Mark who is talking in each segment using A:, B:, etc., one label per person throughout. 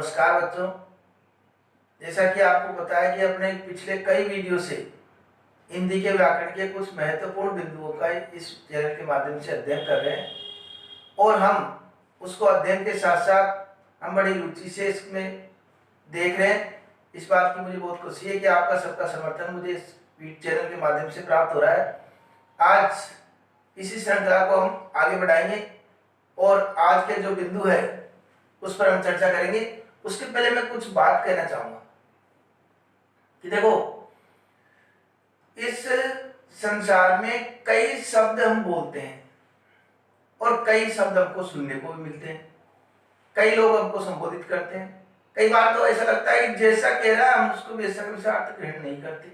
A: नमस्कार बच्चों। जैसा कि आपको पता है कि अपने पिछले कई वीडियो से हिंदी के व्याकरण के कुछ महत्वपूर्ण बिंदुओं का इस चैनल के माध्यम से अध्ययन कर रहे हैं और हम उसको अध्ययन के साथ साथ हम बड़ी रुचि से इसमें देख रहे हैं। इस बात की मुझे बहुत खुशी है कि आपका सबका समर्थन मुझे इस चैनल के माध्यम से प्राप्त हो रहा है। आज इसी श्रृंखला को हम आगे बढ़ाएंगे और आज के जो बिंदु है उस पर हम चर्चा करेंगे। उसके पहले मैं कुछ बात कहना चाहूंगा कि देखो, इस संसार में कई शब्द हम बोलते हैं और कई शब्द हमको सुनने को भी मिलते हैं। कई लोग हमको संबोधित करते हैं। कई बार तो ऐसा लगता है कि जैसा कह रहा है हम उसको वैसा अर्थ ग्रहण नहीं करते।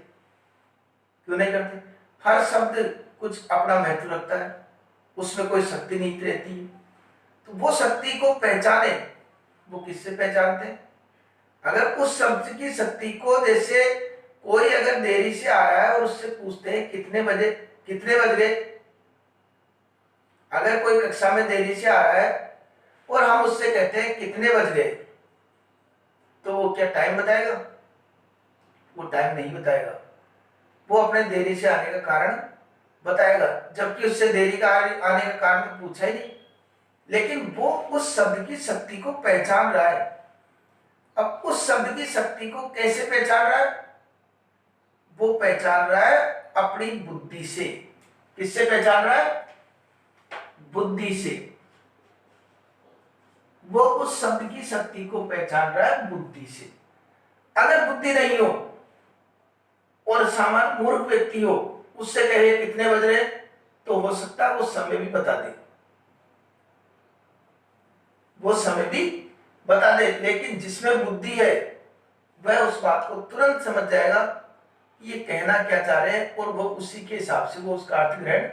A: क्यों नहीं करते? हर शब्द कुछ अपना महत्व रखता है, उसमें कोई शक्ति नहीं रहती है। तो वो शक्ति को पहचाने, वो किससे पहचानते हैं? अगर उस शब्द की शक्ति को, जैसे कोई अगर देरी से आया है और उससे पूछते हैं कितने बज गए। अगर कोई कक्षा में देरी से आ रहा है और हम उससे कहते हैं कितने बज गए, तो वो क्या टाइम बताएगा? वो टाइम नहीं बताएगा। वो अपने देरी से आने का कारण बताएगा, जबकि उससे देरी का आने का कारण तो पूछा ही नहीं। लेकिन वो उस शब्द की शक्ति को पहचान रहा है। अब उस शब्द की शक्ति को कैसे पहचान रहा है? वो पहचान रहा है अपनी बुद्धि से। किससे पहचान रहा है? बुद्धि से। वो उस शब्द की शक्ति को पहचान रहा है बुद्धि से। अगर बुद्धि नहीं हो और सामान्य मूर्ख व्यक्ति हो, उससे कहे कितने बज रहे, तो हो सकता है वो समय भी बता दे, लेकिन जिसमें बुद्धि है वह उस बात को तुरंत समझ जाएगा ये कहना क्या चाह रहे हैं और वो उसी के हिसाब से वो उसका अर्थ ग्रहण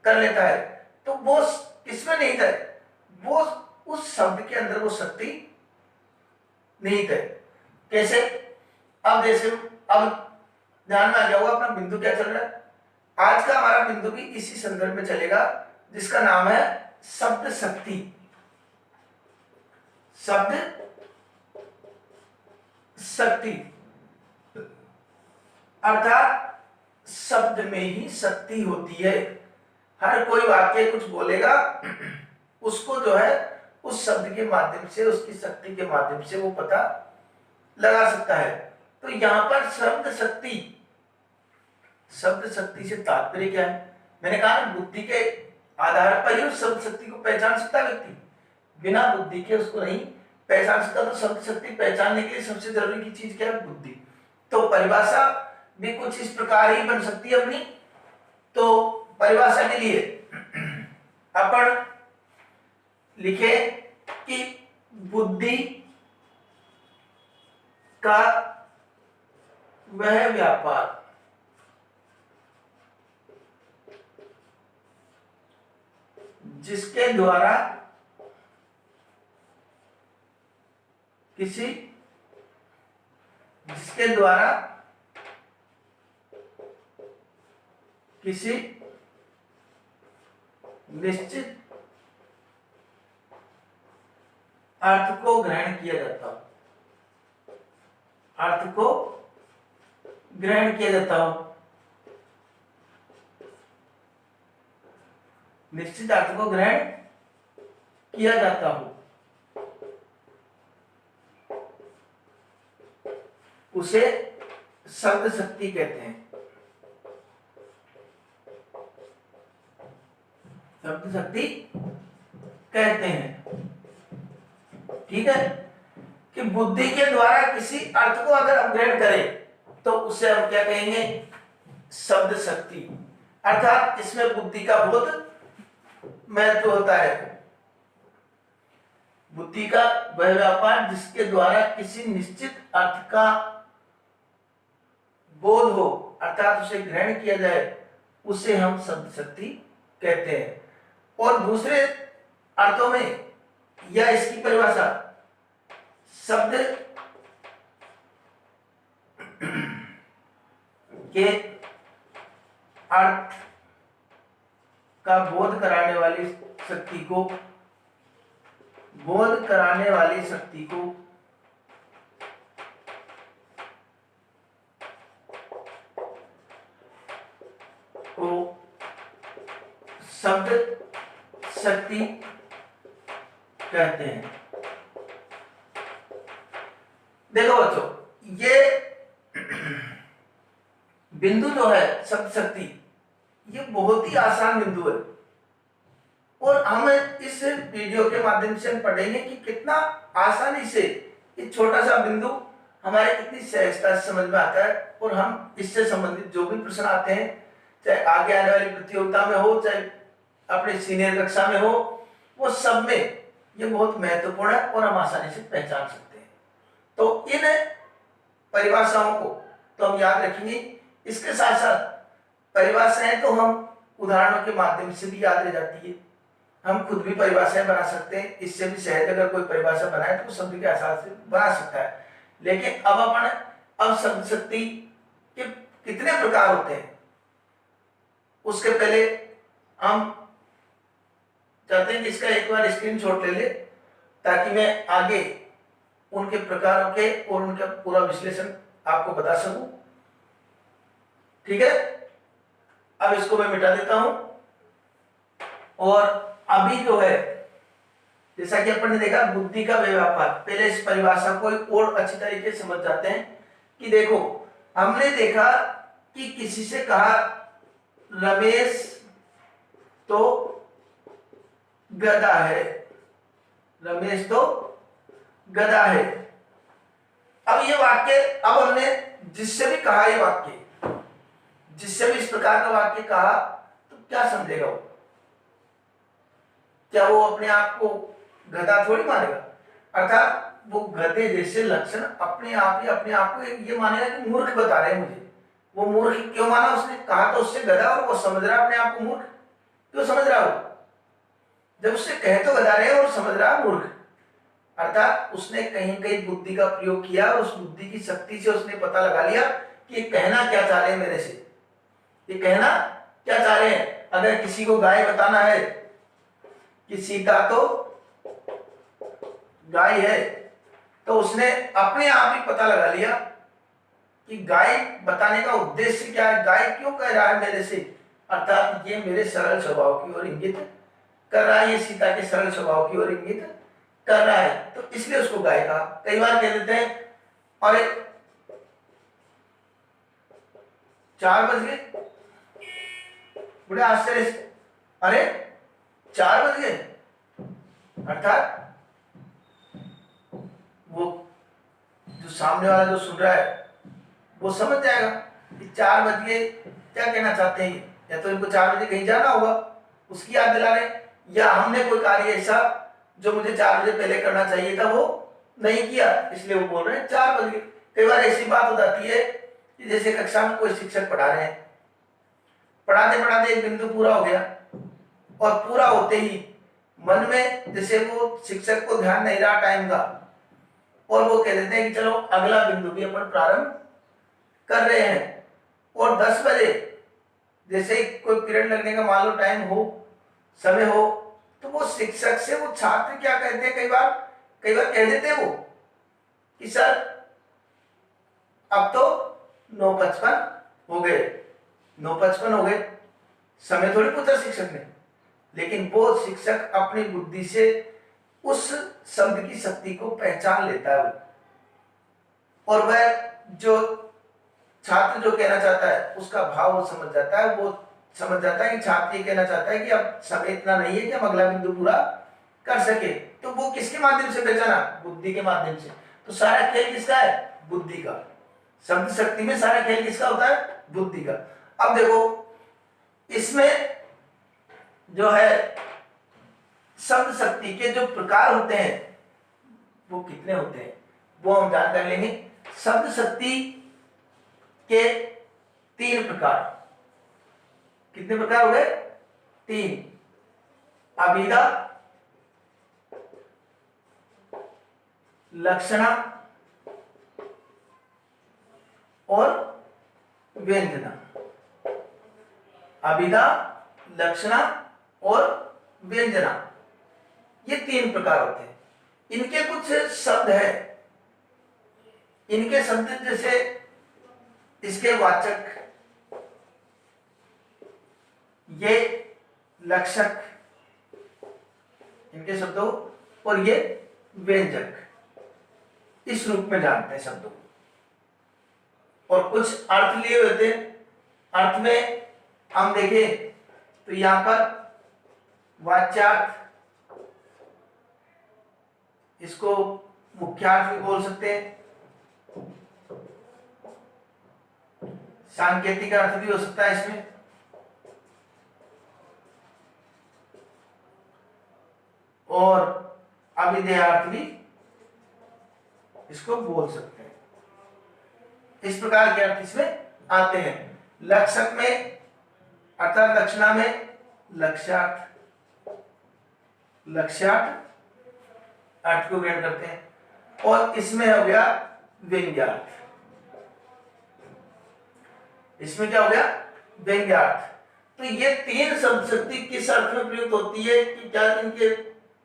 A: कर लेता है। तो वो किसमें निहित है? वो उस शब्द के अंदर वो शक्ति निहित है। कैसे? अब ध्यान में आ गया होगा अपना बिंदु क्या चल रहा है। आज का हमारा बिंदु भी इसी संदर्भ में चलेगा, जिसका नाम है शब्द शक्ति। शब्द शक्ति अर्थात शब्द में ही शक्ति होती है। हर कोई वाक्य कुछ बोलेगा, उसको जो है उस शब्द के माध्यम से, उसकी शक्ति के माध्यम से वो पता लगा सकता है। तो यहां पर शब्द शक्ति से तात्पर्य क्या है? मैंने कहा बुद्धि के आधार पर ही उस शब्द शक्ति को पहचान सकता है व्यक्ति। बिना बुद्धि के उसको नहीं पहचान सकता। तो शब्द शक्ति पहचानने के लिए सबसे जरूरी की चीज क्या है? बुद्धि। तो परिभाषा भी कुछ इस प्रकार ही बन सकती है अपनी। तो परिभाषा के लिए अपन लिखे कि बुद्धि का वह व्यापार जिसके द्वारा किसी निश्चित अर्थ को ग्रहण किया जाता हो। निश्चित अर्थ को ग्रहण किया जाता हो, उसे शब्द शक्ति कहते हैं। शब्द शक्ति कहते हैं। ठीक है कि बुद्धि के द्वारा किसी अर्थ को अगर हम ग्रहण करें तो उसे हम क्या कहेंगे? शब्द शक्ति। अर्थात इसमें बुद्धि का बहुत महत्व होता है। बुद्धि का वह व्यापार जिसके द्वारा किसी निश्चित अर्थ का बोध हो, अर्थात उसे ग्रहण किया जाए, उसे हम शब्द शक्ति कहते हैं। और दूसरे अर्थों में या इसकी परिभाषा शब्द के अर्थ का बोध कराने वाली शक्ति को शब्द शक्ति कहते हैं। देखो बच्चों, ये बिंदु जो है शब्द शक्ति, ये बहुत ही आसान बिंदु है और हम इस वीडियो के माध्यम से हम पढ़ेंगे कि कितना आसानी से ये छोटा सा बिंदु हमारे कितनी सहजता से समझ में आता है और हम इससे संबंधित जो भी प्रश्न आते हैं, चाहे आगे आने वाली प्रतियोगिता में हो, चाहे अपने सीनियर कक्षा में हो, वो सब में ये बहुत महत्वपूर्ण है और हम आसानी से पहचान सकते हैं। तो इन परिभाषाओं को तो हम याद रखेंगे। इसके साथ साथ परिभाषाएं तो हम उदाहरणों के माध्यम से भी याद रह जाती है। हम खुद भी परिभाषाएं बना सकते हैं, इससे भी सहज अगर कोई परिभाषा बनाए तो शब्द के आधार से बना सकता है। लेकिन अब शब्द शक्ति के कितने प्रकार होते हैं, उसके पहले हम चाहते हैं कि इसका एक बार स्क्रीनशॉट ले ले ताकि मैं आगे उनके प्रकारों के और उनका पूरा विश्लेषण आपको बता सकूं। ठीक है, अब इसको मैं मिटा देता हूं और अभी जो है, जैसा कि अपन ने देखा बुद्धि का व्यापार, पहले इस परिभाषा को और अच्छी तरीके से समझ जाते हैं कि देखो, हमने देखा कि किसी से कहा रमेश तो गधा है, रमेश तो गधा है। अब ये वाक्य, अब हमने जिससे भी कहा ये वाक्य, जिससे भी इस प्रकार का वाक्य कहा तो क्या समझेगा वो? क्या वो अपने आप को गधा थोड़ी मानेगा? अर्थात वो गधे जैसे लक्षण अपने आप ही अपने आप को ये मानेगा कि मूर्ख बता रहे हैं मुझे। वो मूर्ख क्यों माना? उसने कहा तो उससे गधा और वो समझ रहा अपने आप को मूर्ख। क्यों समझ रहा हो? जब उससे कहे तो गधा रहे और समझ रहा मूर्ख, अर्थात उसने कहीं कहीं बुद्धि का प्रयोग किया और उस बुद्धि की शक्ति से उसने पता लगा लिया कि ये कहना क्या चाह रहे हैं मेरे से, ये कहना क्या चाह रहे हैं। अगर किसी को गाय बताना है कि सीता तो गाय है, तो उसने अपने आप ही पता लगा लिया कि गाय बताने का उद्देश्य क्या है, गाय क्यों कह रहा है मेरे से, अर्थात ये मेरे सरल स्वभाव की ओर इंगित कर रहा है, ये सीता के सरल स्वभाव की ओर इंगित कर रहा है, तो इसलिए उसको गाय कहा। कई बार कह देते हैं और 4 बज गए, बड़े आश्चर्य से, अरे 4 बज गए, अर्थात वो जो सामने वाला जो सुन रहा है वो समझ जाएगा कि 4 बज गए क्या कहना चाहते हैं, या तो इनको 4 बजे कहीं जाना होगा उसकी याद दिला रहे, या हमने कोई कार्य ऐसा जो मुझे 4 बजे पहले करना चाहिए था वो नहीं किया, इसलिए वो बोल रहे हैं 4 बज गए। कई बार ऐसी बात हो जाती है कि जैसे कक्षा में कोई शिक्षक पढ़ा रहे हैं, पढ़ाते पढ़ाते एक बिंदु पूरा हो गया और पूरा होते ही मन में जैसे वो शिक्षक को ध्यान नहीं रहा टाइम का, और वो कह देते हैं कि चलो अगला बिंदु भी अपन प्रारंभ कर रहे हैं, और 10 बजे जैसे कोई पीरियड लगने का मान लो टाइम हो, समय हो, तो वो शिक्षक से वो छात्र क्या कहते हैं, कई बार कह देते हैं वो कि सर अब तो 9:55 हो गए, 9:55 हो गए, समय थोड़ी पूछा शिक्षक ने, लेकिन वो शिक्षक अपनी बुद्धि से उस शब्द की शक्ति को पहचान लेता है और वह जो छात्र जो कहना चाहता है उसका भाव वो समझ जाता है। वो समझ जाता है कि छात्र ये कहना चाहता है कि अब समय इतना नहीं है कि हम अगला बिंदु पूरा कर सके, तो वो किसके माध्यम से पहचाना? बुद्धि के माध्यम से। तो सारा खेल किसका है? बुद्धि का। शब्द शक्ति में सारा खेल किसका होता है? बुद्धि का। अब देखो इसमें जो है शब्द शक्ति के जो प्रकार होते हैं वो कितने होते हैं वो हम जानकारी लेंगे। शब्द शक्ति के 3 प्रकार, कितने प्रकार हो गए? 3। अभिधा, लक्षणा और व्यंजना। अभिधा, लक्षणा और व्यंजना, ये 3 प्रकार होते हैं। इनके कुछ शब्द है, इनके शब्द जैसे इसके वाचक, ये लक्षक, इनके शब्दों, और ये व्यंजक, इस रूप में जानते हैं शब्दों। और कुछ अर्थ लिए होते हैं। अर्थ में हम देखें तो यहां पर वाच्यार्थ, इसको मुख्यार्थ भी बोल सकते हैं, सांकेतिक अर्थ भी हो सकता है इसमें, और अभिधेयार्थ भी इसको बोल सकते हैं। इस प्रकार के अर्थ इसमें आते हैं। लक्षक में अर्थात लक्षणा में लक्ष्यार्थ, लक्ष्यार्थ अर्थ को ग्रहण करते हैं, और इसमें हो गया व्यंग्यार्थ। इसमें क्या हो गया? व्यंग्यार्थ। तो ये तीन शब्द शक्ति किस अर्थ में प्रयुक्त होती है, कि क्या इनके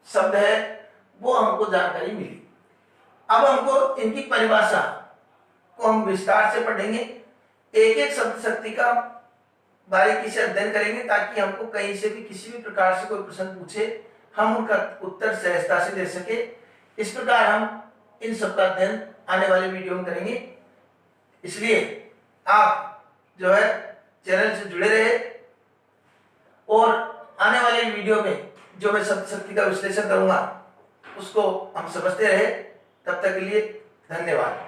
A: शब्द है, वो हमको जानकारी मिली। अब हमको इनकी परिभाषा को हम विस्तार से पढ़ेंगे, एक एक शब्द शक्ति का बारीकी से अध्ययन करेंगे, ताकि हमको कहीं से भी किसी भी प्रकार से कोई प्रश्न पूछे हम उनका उत्तर सहजता से दे सके। इस प्रकार हम इन सब का अध्ययन आने वाले वीडियो में करेंगे। इसलिए आप जो है चैनल से जुड़े रहे, और आने वाले वीडियो में जो मैं शब्द शक्ति का विश्लेषण करूंगा उसको हम समझते रहे। तब तक के लिए धन्यवाद।